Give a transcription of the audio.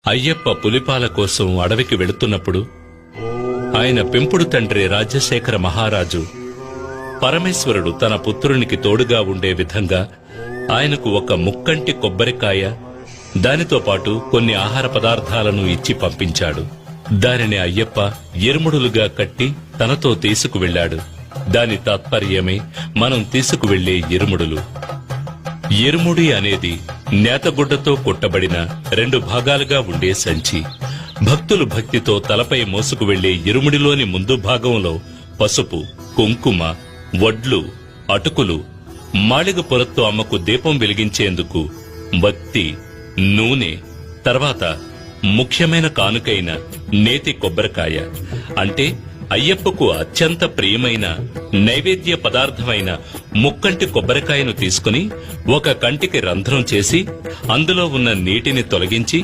అయ్యప్ప పులిపాల కోసం అడవికి వెళుతున్నప్పుడు ఆయన పెంపుడు తండ్రి రాజశేఖర మహారాజు పరమేశ్వరుడు తన పుత్రునికి తోడుగా ఉండే విధంగా ఆయనకు ఒక ముక్కంటి కొబ్బరికాయ, దానితో పాటు కొన్ని ఆహార పదార్థాలను ఇచ్చి పంపించాడు. దానిని అయ్యప్ప ఇరుముడులుగా కట్టి తనతో తీసుకువెళ్లాడు. దాని తాత్పర్యమే మనం తీసుకువెళ్లే ఇరుముడులు. ఇరుముడి అనేది నేతగుడ్డతో కుట్టబడిన 2 భాగాలుగా ఉండే సంచి. భక్తులు భక్తితో తలపై మోసుకు వెళ్లే ఇరుముడిలోని ముందు భాగంలో పసుపు, కుంకుమ, వడ్లు, అటుకులు, మాళిగ పొరతో అమ్మకు దీపం వెలిగించేందుకు వత్తి, నూనె, తర్వాత ముఖ్యమైన కానుకైన నేతి కొబ్బరికాయ, అంటే అయ్యప్పకు అత్యంత ప్రియమైన నైవేద్య పదార్థమైన ముక్కంటి కొబ్బరికాయను తీసుకుని ఒక కంటికి రంధ్రం చేసి అందులో ఉన్న నీటిని తొలగించి